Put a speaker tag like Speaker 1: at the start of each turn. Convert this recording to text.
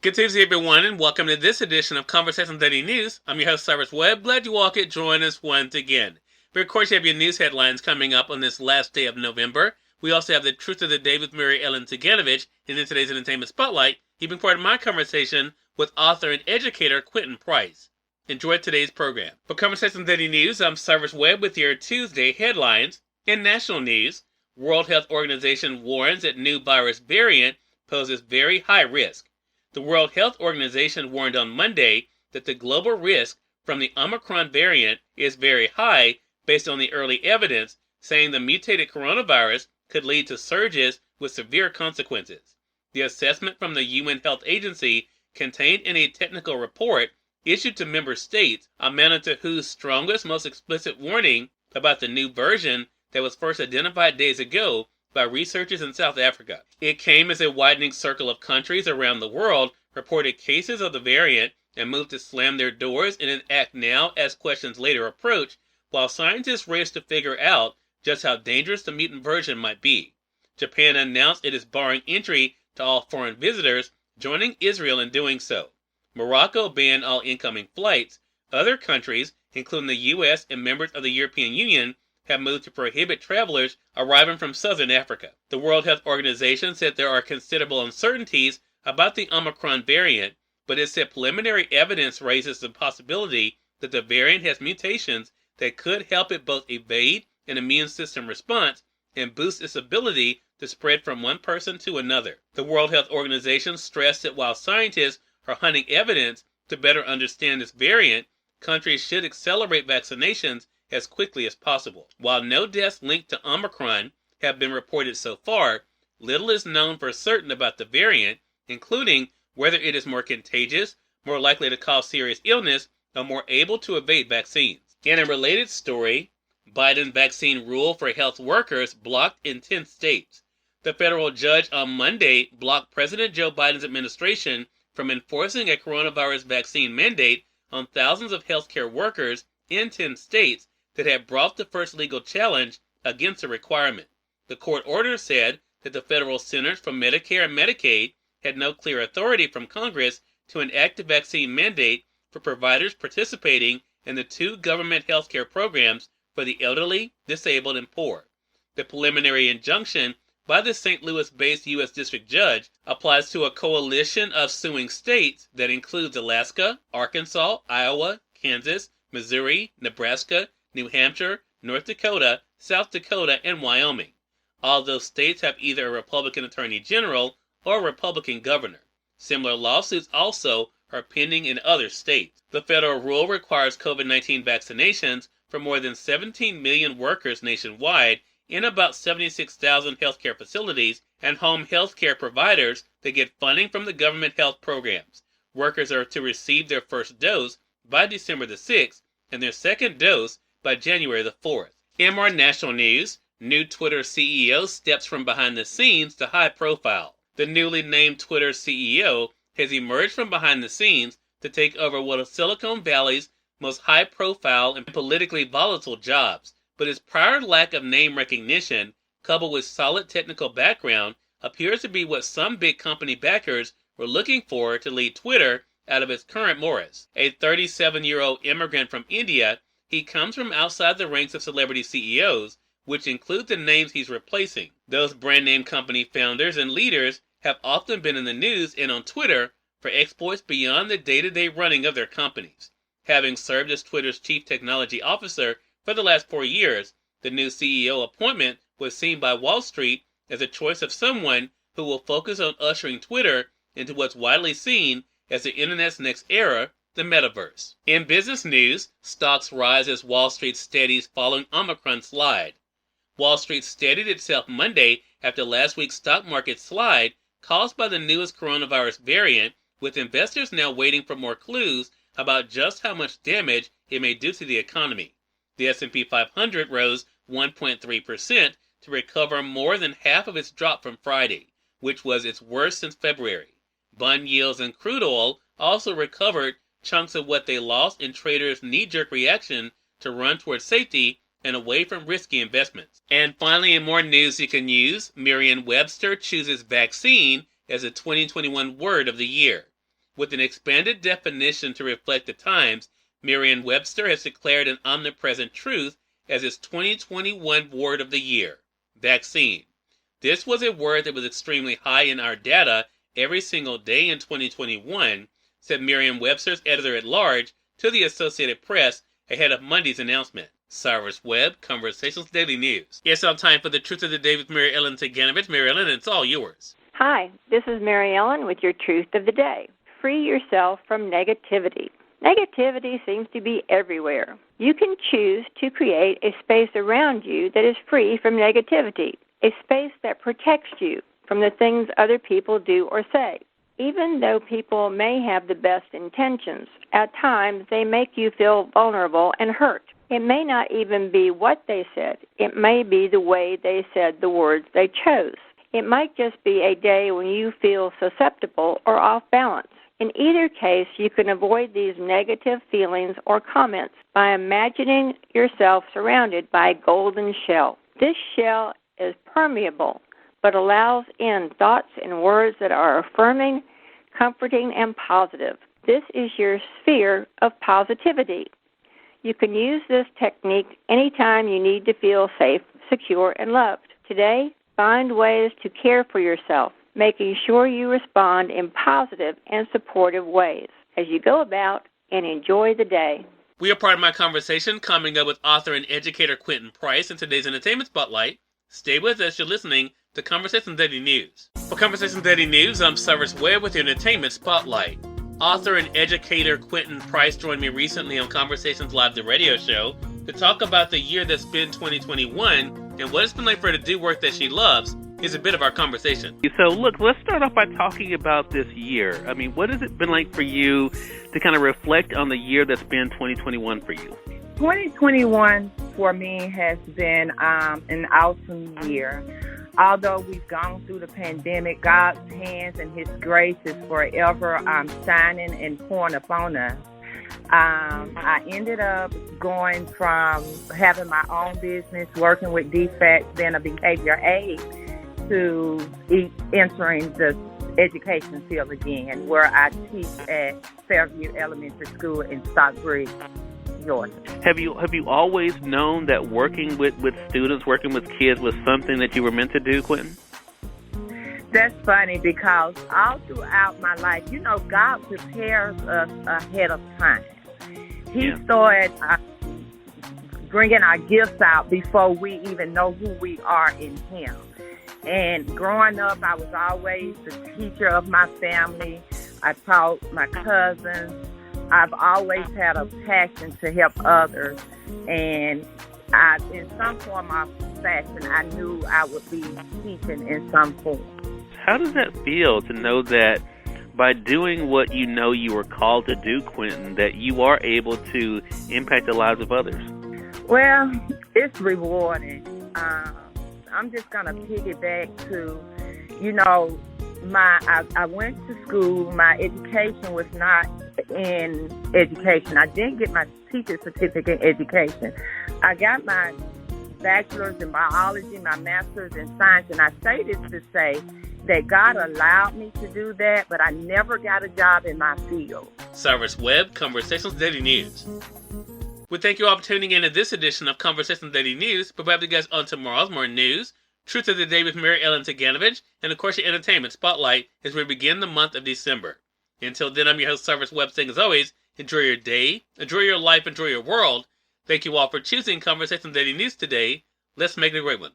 Speaker 1: Good to see everyone, and welcome to this edition of Conversation Daily News. I'm your host, Cyrus Webb. Glad you all could join us once again. We, of course, have your news headlines coming up on this last day of November. We also have the Truth of the Day with Mary Ellen Ciganovich, and in today's Entertainment Spotlight, you've been part of my conversation with author and educator Quentin Price. Enjoy today's program. For Conversation Daily News, I'm Cyrus Webb with your Tuesday headlines. In national news, World Health Organization warns that new virus variant poses very high risk. The World Health Organization warned on Monday that the global risk from the Omicron variant is very high based on the early evidence, saying the mutated coronavirus could lead to surges with severe consequences. The assessment from the UN Health Agency, contained in a technical report issued to member states, amounted to WHO's strongest, most explicit warning about the new version that was first identified days ago by researchers in South Africa. It came as a widening circle of countries around the world reported cases of the variant and moved to slam their doors in an act now as questions later approach, while scientists race to figure out just how dangerous the mutant version might be. Japan announced it is barring entry to all foreign visitors, joining Israel in doing so. Morocco banned all incoming flights. Other countries, including the U.S. and members of the European Union, have moved to prohibit travelers arriving from southern Africa. The World Health Organization said there are considerable uncertainties about the Omicron variant, but it said preliminary evidence raises the possibility that the variant has mutations that could help it both evade an immune system response and boost its ability to spread from one person to another. The World Health Organization stressed that while scientists are hunting evidence to better understand this variant, countries should accelerate vaccinations as quickly as possible. While no deaths linked to Omicron have been reported so far, little is known for certain about the variant, including whether it is more contagious, more likely to cause serious illness, or more able to evade vaccines. In a related story, Biden's vaccine rule for health workers blocked in 10 states. The federal judge on Monday blocked President Joe Biden's administration from enforcing a coronavirus vaccine mandate on thousands of healthcare workers in 10 states that had brought the first legal challenge against the requirement. The court order said that the federal Centers for Medicare and Medicaid had no clear authority from Congress to enact a vaccine mandate for providers participating in the 2 government healthcare programs for the elderly, disabled, and poor. The preliminary injunction by the St. Louis-based U.S. District Judge applies to a coalition of suing states that includes Alaska, Arkansas, Iowa, Kansas, Missouri, Nebraska, New Hampshire, North Dakota, South Dakota, and Wyoming. All those states have either a Republican Attorney General or a Republican governor. Similar lawsuits also are pending in other states. The federal rule requires COVID-19 vaccinations for more than 17 million workers nationwide in about 76,000 healthcare facilities and home healthcare providers that get funding from the government health programs. Workers are to receive their first dose by December the 6th and their second dose by January the 4th. In more national news, new Twitter CEO steps from behind the scenes to high profile. The newly named Twitter CEO has emerged from behind the scenes to take over one of Silicon Valley's most high-profile and politically volatile jobs, but his prior lack of name recognition, coupled with solid technical background, appears to be what some big company backers were looking for to lead Twitter out of its current morass. A 37-year-old immigrant from India, he comes from outside the ranks of celebrity CEOs, which include the names he's replacing. Those brand name company founders and leaders have often been in the news and on Twitter for exploits beyond the day-to-day running of their companies. Having served as Twitter's chief technology officer for the last 4 years, the new CEO appointment was seen by Wall Street as a choice of someone who will focus on ushering Twitter into what's widely seen as the internet's next era, the metaverse. In business news, stocks rise as Wall Street steadies following Omicron slide. Wall Street steadied itself Monday after last week's stock market slide caused by the newest coronavirus variant, with investors now waiting for more clues about just how much damage it may do to the economy. The S&P 500 rose 1.3% to recover more than half of its drop from Friday, which was its worst since February. Bond yields and crude oil also recovered chunks of what they lost in traders' knee-jerk reaction to run toward safety and away from risky investments. And finally, in more news you can use, Merriam-Webster chooses vaccine as the 2021 word of the year. With an expanded definition to reflect the times, Merriam-Webster has declared an omnipresent truth as its 2021 word of the year, vaccine. This was a word that was extremely high in our data every single day in 2021, said Merriam-Webster's editor-at-large to the Associated Press ahead of Monday's announcement. Cyrus Webb, Conversations Daily News. It's now time for the Truth of the Day with Mary Ellen Ciganovich. Mary Ellen, it's all yours.
Speaker 2: Hi, this is Mary Ellen with your Truth of the Day. Free yourself from negativity. Negativity seems to be everywhere. You can choose to create a space around you that is free from negativity, a space that protects you from the things other people do or say. Even though people may have the best intentions, at times they make you feel vulnerable and hurt. It may not even be what they said. It may be the way they said the words they chose. It might just be a day when you feel susceptible or off balance. In either case, you can avoid these negative feelings or comments by imagining yourself surrounded by a golden shell. This shell is permeable, but allows in thoughts and words that are affirming, comforting, and positive. This is your sphere of positivity. You can use this technique anytime you need to feel safe, secure, and loved. Today, find ways to care for yourself, making sure you respond in positive and supportive ways as you go about and enjoy the day.
Speaker 1: We are part of my conversation coming up with author and educator Quentin Price in today's Entertainment Spotlight. Stay with us. You're listening to Conversations Daily News. For Conversations Daily News, I'm Cyrus Webb with your Entertainment Spotlight. Author and educator Quentin Price joined me recently on Conversations Live, the radio show, to talk about the year that's been 2021 and what it's been like for her to do work that she loves. Here's a bit of our conversation. So, look, let's start off by talking about this year. I mean, what has it been like for you to kind of reflect on the year that's been 2021 for you?
Speaker 3: 2021 for me has been an awesome year. Although we've gone through the pandemic, God's hands and His grace is forever shining and pouring upon us. I ended up going from having my own business, working with defects, being a behavior aide, to entering the education field again, where I teach at Fairview Elementary School in Stockbridge, Georgia.
Speaker 1: Have you always known that working with students, working with kids was something that you were meant to do, Quentin?
Speaker 3: That's funny because all throughout my life, God prepares us ahead of time. He started bringing our gifts out before we even know who we are in Him. And growing up, I was always the teacher of my family. I taught my cousins. I've always had a passion to help others, and in some form or fashion, I knew I would be teaching in some form.
Speaker 1: How does that feel to know that by doing what you know you were called to do, Quentin, that you are able to impact the lives of others?
Speaker 3: Well, it's rewarding. I'm just going to piggyback to, I went to school. My education was not in education. I didn't get my teacher's certificate in education. I got my bachelor's in biology, my master's in science, and I say this to say that God allowed me to do that, but I never got a job in my field. Cyrus Webb, Conversations Daily News. We thank you all for tuning in to this edition of Conversations Daily News. But we'll have you guys on tomorrow's more news, Truth of the Day with Mary Ellen Ciganovich, and of course your Entertainment Spotlight as we begin the month of December. Until then, I'm your host, Cyrus Webb, saying as always, enjoy your day, enjoy your life, enjoy your world. Thank you all for choosing Conversations Daily News today. Let's make it a great one.